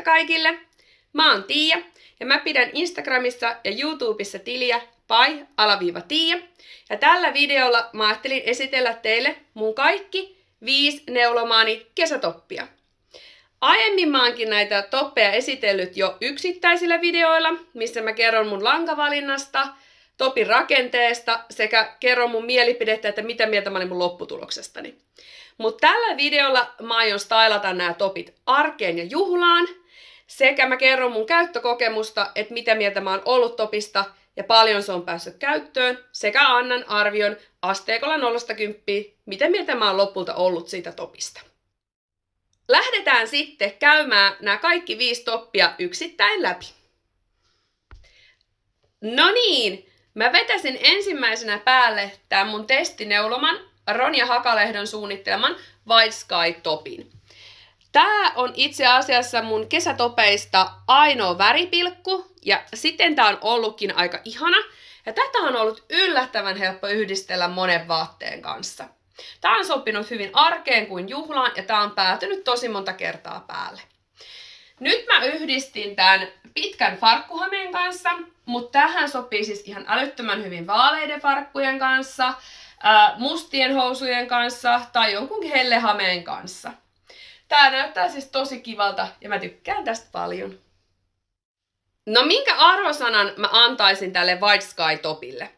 kaikille! Mä oon Tiia ja mä pidän Instagramissa ja YouTubessa tiliä pai_Tiia. Ja tällä videolla mä ajattelin esitellä teille mun kaikki 5 neulomaani kesätoppia. Aiemmin mä oonkin näitä toppeja esitellyt jo yksittäisillä videoilla, missä mä kerron mun lankavalinnasta, topin rakenteesta sekä kerron mun mielipidettä, että mitä mieltä mä olin mun lopputuloksestani. Mutta tällä videolla mä aion stylata nämä topit arkeen ja juhlaan, sekä mä kerron mun käyttökokemusta, että mitä mieltä mä oon ollut topista ja paljon se on päässyt käyttöön, sekä annan arvion asteikolla 0–10, mitä mieltä mä oon lopulta ollut siitä topista. Lähdetään sitten käymään nämä kaikki 5 toppia yksittäin läpi. No niin, mä vetäsin ensimmäisenä päälle tämän mun testineuloman Ronja Hakalehdon suunnitteleman White Sky topin. Tää on itse asiassa mun kesätopeista ainoa väripilkku ja sitten tää on ollutkin aika ihana ja tätä on ollut yllättävän helppo yhdistellä monen vaatteen kanssa. Tää on sopinut hyvin arkeen kuin juhlaan ja tää on päätynyt tosi monta kertaa päälle. Nyt mä yhdistin tämän pitkän farkkuhameen kanssa, mutta tähän sopii siis ihan älyttömän hyvin vaaleiden farkkujen kanssa, mustien housujen kanssa tai jonkun hellehameen kanssa. Tää näyttää siis tosi kivalta ja mä tykkään tästä paljon. No minkä arvosanan mä antaisin tälle White Sky topille?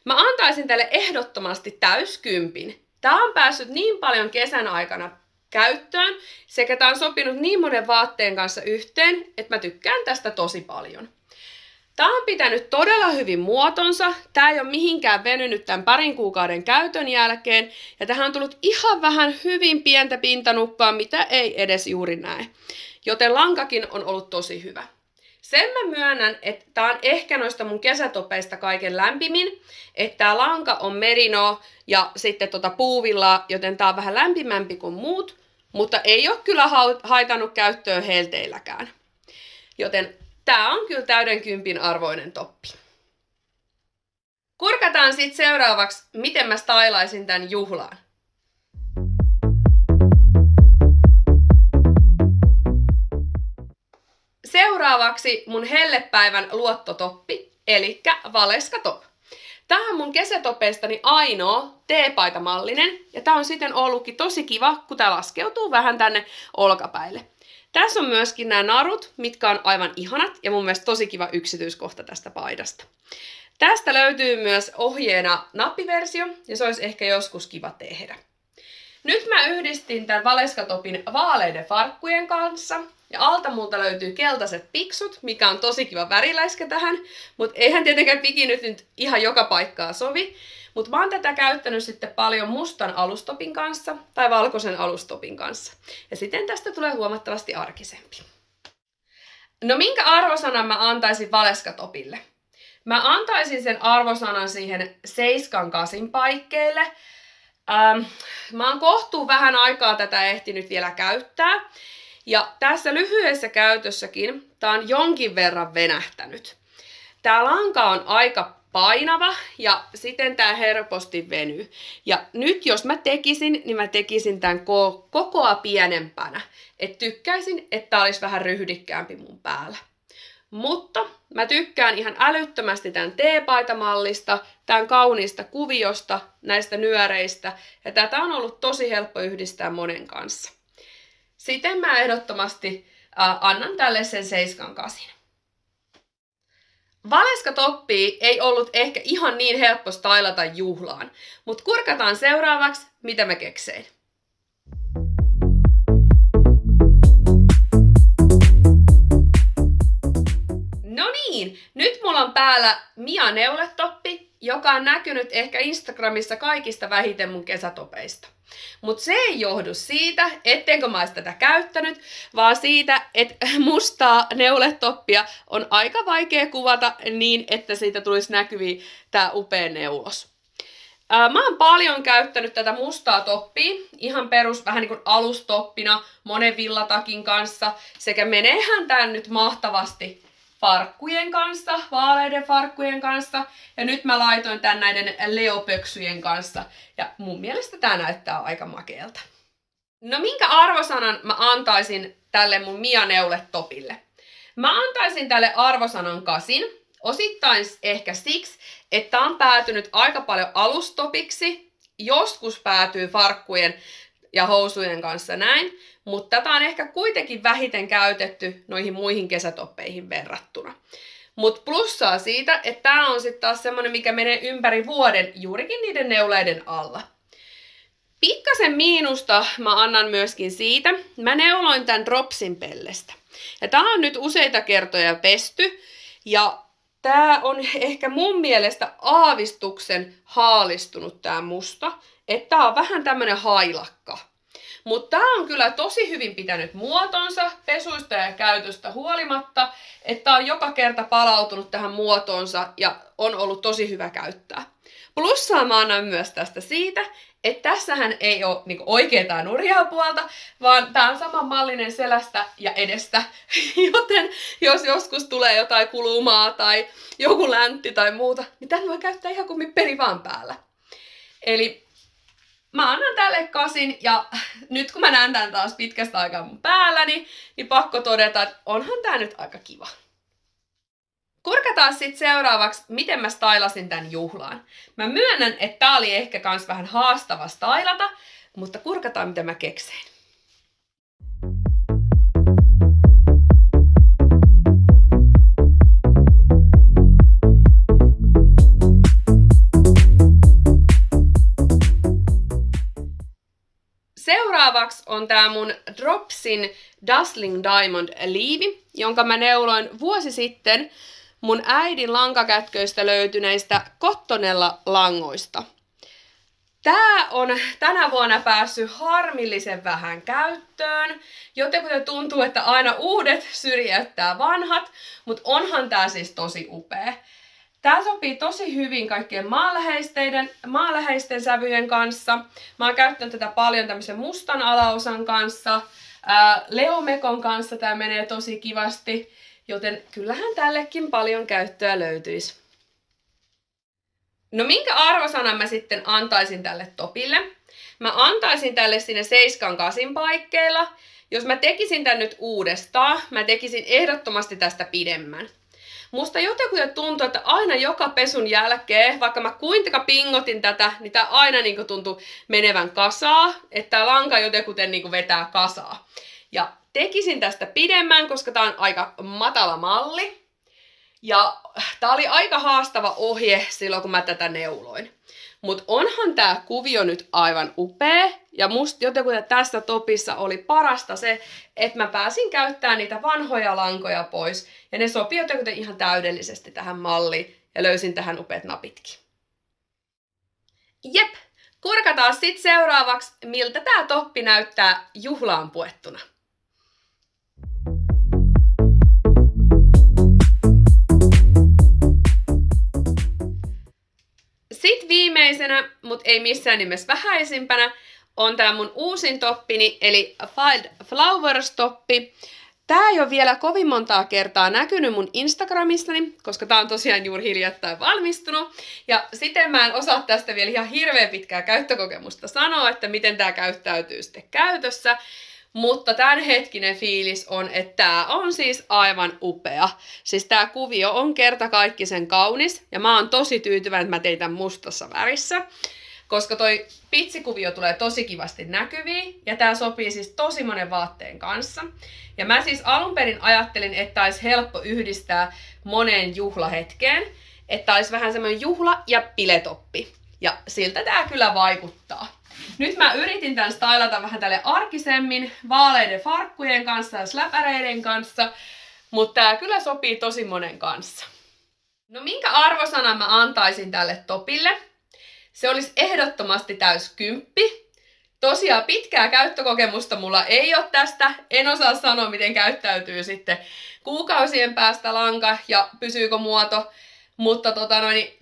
Mä antaisin tälle ehdottomasti täyskympin. Tää on päässyt niin paljon kesän aikana käyttöön sekä tää on sopinut niin monen vaatteen kanssa yhteen, että mä tykkään tästä tosi paljon. Tää on pitänyt todella hyvin muotonsa, tää ei ole mihinkään venynyt tämän parin kuukauden käytön jälkeen ja tähän on tullut ihan vähän hyvin pientä pintanukkaa, mitä ei edes juuri näe. Joten lankakin on ollut tosi hyvä. Sen mä myönnän, että tää on ehkä noista mun kesätopeista kaiken lämpimin, että tää lanka on merino ja sitten puuvillaa, joten tää on vähän lämpimämpi kuin muut, mutta ei ole kyllä haitannut käyttöön helteilläkään. Joten tää on kyllä täyden 10 arvoinen toppi. Kurkataan sitten seuraavaksi, miten mä stylaisin tän juhlaan. Seuraavaksi mun hellepäivän luottotoppi, elikkä Valeska top. Tää on mun kesätopeistani ainoa teepaitamallinen ja tää on siten ollutkin tosi kiva, kun tää laskeutuu vähän tänne olkapäille. Tässä on myöskin nämä narut, mitkä on aivan ihanat ja mun mielestä tosi kiva yksityiskohta tästä paidasta. Tästä löytyy myös ohjeena nappiversio ja se olisi ehkä joskus kiva tehdä. Nyt mä yhdistin tämän Valeska-topin vaaleiden farkkujen kanssa ja alta multa löytyy keltaiset piksut, mikä on tosi kiva väriläiskä tähän, mutta eihän tietenkään piki nyt ihan joka paikkaa sovi. Mutta mä oon tätä käyttänyt sitten paljon mustan alustopin kanssa tai valkoisen alustopin kanssa. Ja sitten tästä tulee huomattavasti arkisempi. No minkä arvosanan mä antaisin Valeska-topille? Mä antaisin sen arvosanan siihen 7–8 paikkeille. Mä oon kohtuu vähän aikaa tätä ehtinyt vielä käyttää. Ja tässä lyhyessä käytössäkin tää on jonkin verran venähtänyt. Tää lanka on aika painava ja sitten tää helposti venyy. Ja nyt jos mä tekisin, niin mä tekisin tän kokoa pienempänä. Et tykkäisin, että tää olisi vähän ryhdikkäämpi mun päällä. Mutta mä tykkään ihan älyttömästi tän teepaitamallista, tän kauniista kuviosta, näistä nyöreistä. Ja tätä on ollut tosi helppo yhdistää monen kanssa. Siten mä ehdottomasti annan tälle sen 7–8. Valeska-toppia ei ollut ehkä ihan niin helppo stylata juhlaan, mutta kurkataan seuraavaksi, mitä mä keksein. No niin, nyt mulla on päällä Mia neuletoppi, joka on näkynyt ehkä Instagramissa kaikista vähiten mun kesätopeista. Mutta se ei johdu siitä, ettenkö mä ois tätä käyttänyt, vaan siitä, että mustaa neuletoppia on aika vaikea kuvata niin, että siitä tulisi näkyviin tää upea neulos. Mä oon paljon käyttänyt tätä mustaa toppia, ihan perus vähän niin kuin alustoppina monen villatakin kanssa, sekä meneehän tän nyt mahtavasti farkkujen kanssa, vaaleiden farkkujen kanssa. Ja nyt mä laitoin tän näiden leopöksyjen kanssa. Ja mun mielestä tää näyttää aika makeelta. No minkä arvosanan mä antaisin tälle mun Mia Neule-topille? Mä antaisin tälle arvosanan 8. Osittain ehkä siksi, että on päätynyt aika paljon alustopiksi. Joskus päätyy farkkujen ja housujen kanssa näin, mutta tätä on ehkä kuitenkin vähiten käytetty noihin muihin kesätoppeihin verrattuna. Mutta plussaa siitä, että tää on sitten taas semmonen, mikä menee ympäri vuoden juurikin niiden neuleiden alla. Pikkasen miinusta mä annan myöskin siitä, mä neuloin tän Dropsin pellestä. Ja tää on nyt useita kertoja pesty, ja tää on ehkä mun mielestä aavistuksen haalistunut tää musta, että tää on vähän tämmönen hailakka. Mutta tää on kyllä tosi hyvin pitänyt muotonsa pesuista ja käytöstä huolimatta, että tää on joka kerta palautunut tähän muotoonsa ja on ollut tosi hyvä käyttää. Plussaa mä annan myös tästä siitä, että tässähän ei ole niinku oikeaa tai nurjaa puolta, vaan tää on samanmallinen selästä ja edestä. Joten jos joskus tulee jotain kulumaa tai joku läntti tai muuta, niin tän voi käyttää ihan kuin peri vaan päällä. Eli mä annan tälle 8 ja nyt kun mä näen tän taas pitkästä aikaa mun päälläni, niin pakko todeta, että onhan tää nyt aika kiva. Kurkataan sitten seuraavaksi, miten mä stylasin tän juhlaan. Mä myönnän, että tää oli ehkä kans vähän haastava stylata, mutta kurkataan mitä mä keksin. Seuraavaksi on tää mun Dropsin Dazzling Diamond liivi, jonka mä neuloin vuosi sitten mun äidin lankakätköistä löytyneistä Cottonella langoista. Tää on tänä vuonna päässyt harmillisen vähän käyttöön, joten kun tuntuu, että aina uudet syrjäyttää vanhat, mutta onhan tää siis tosi upea. Tää sopii tosi hyvin kaikkien maanläheisten sävyjen kanssa. Mä oon käyttänyt tätä paljon tämmöisen mustan alaosan kanssa. Leomekon kanssa tää menee tosi kivasti, joten kyllähän tällekin paljon käyttöä löytyisi. No minkä arvosanan mä sitten antaisin tälle topille? Mä antaisin tälle sinne 7-8 paikkeilla. Jos mä tekisin tän nyt uudestaan, mä tekisin ehdottomasti tästä pidemmän. Musta jotenkin tuntuu, että aina joka pesun jälkeen, vaikka mä kuinka pingotin tätä, niin tää aina niinku tuntuu menevän kasaa, että tää lanka jotenkin niinku vetää kasaa. Ja tekisin tästä pidemmän, koska tää on aika matala malli. Ja tää oli aika haastava ohje silloin, kun mä tätä neuloin. Mut onhan tää kuvio nyt aivan upea. Ja musta jotenkin tässä topissa oli parasta se, että mä pääsin käyttämään niitä vanhoja lankoja pois. Ja ne sopii jotenkin ihan täydellisesti tähän malliin. Ja löysin tähän upeat napitkin. Jep, kurkataan sit seuraavaksi, miltä tää toppi näyttää juhlaan puettuna. Sitten viimeisenä, mutta ei missään nimessä vähäisimpänä, on tää mun uusin toppini, eli Wild Flowers toppi. Tää ei ole vielä kovin montaa kertaa näkynyt mun Instagramissani, koska tää on tosiaan juuri hiljattain valmistunut. Ja siten mä en osaa tästä vielä ihan hirveän pitkää käyttökokemusta sanoa, että miten tää käyttäytyy sitten käytössä. Mutta tämänhetkinen fiilis on, että tää on siis aivan upea. Siis tää kuvio on kertakaikkisen kaunis ja mä oon tosi tyytyväinen, että mä tein tän mustassa värissä. Koska toi pitsikuvio tulee tosi kivasti näkyviin ja tää sopii siis tosi monen vaatteen kanssa. Ja mä siis alun perin ajattelin, että olisi helppo yhdistää moneen juhlahetkeen. Että olisi vähän semmoinen juhla- ja biletoppi. Ja siltä tää kyllä vaikuttaa. Nyt mä yritin tän stylata vähän tälle arkisemmin, vaaleiden farkkujen kanssa ja släpäreiden kanssa, mutta tää kyllä sopii tosi monen kanssa. No minkä arvosanan mä antaisin tälle topille? Se olisi ehdottomasti täys 10. Tosiaan pitkää käyttökokemusta mulla ei ole tästä, en osaa sanoa miten käyttäytyy sitten kuukausien päästä lanka ja pysyykö muoto, mutta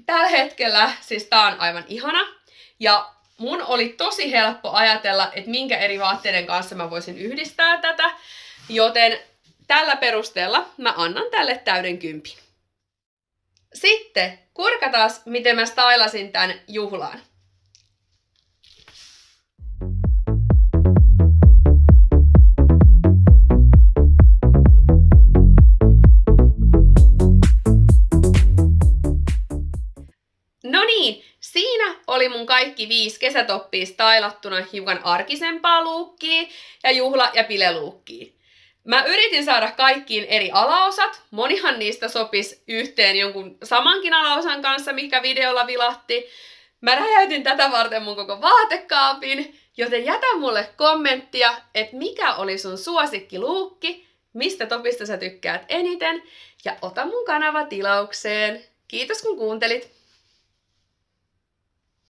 tällä hetkellä siis tää on aivan ihana ja mun oli tosi helppo ajatella, että minkä eri vaatteiden kanssa mä voisin yhdistää tätä, joten tällä perusteella mä annan tälle täyden 10. Sitten kurkataan, miten mä stylasin tän juhlaan. oli mun kaikki 5 kesätoppia stylattuna hiukan arkisempaa luukkia ja juhla- ja bileluukkia. Mä yritin saada kaikkiin eri alaosat. Monihan niistä sopisi yhteen jonkun samankin alaosan kanssa, mikä videolla vilahti. Mä räjäytin tätä varten mun koko vaatekaapin, joten jätä mulle kommenttia, että mikä oli sun suosikkiluukki, mistä topista sä tykkäät eniten, ja ota mun kanava tilaukseen. Kiitos kun kuuntelit!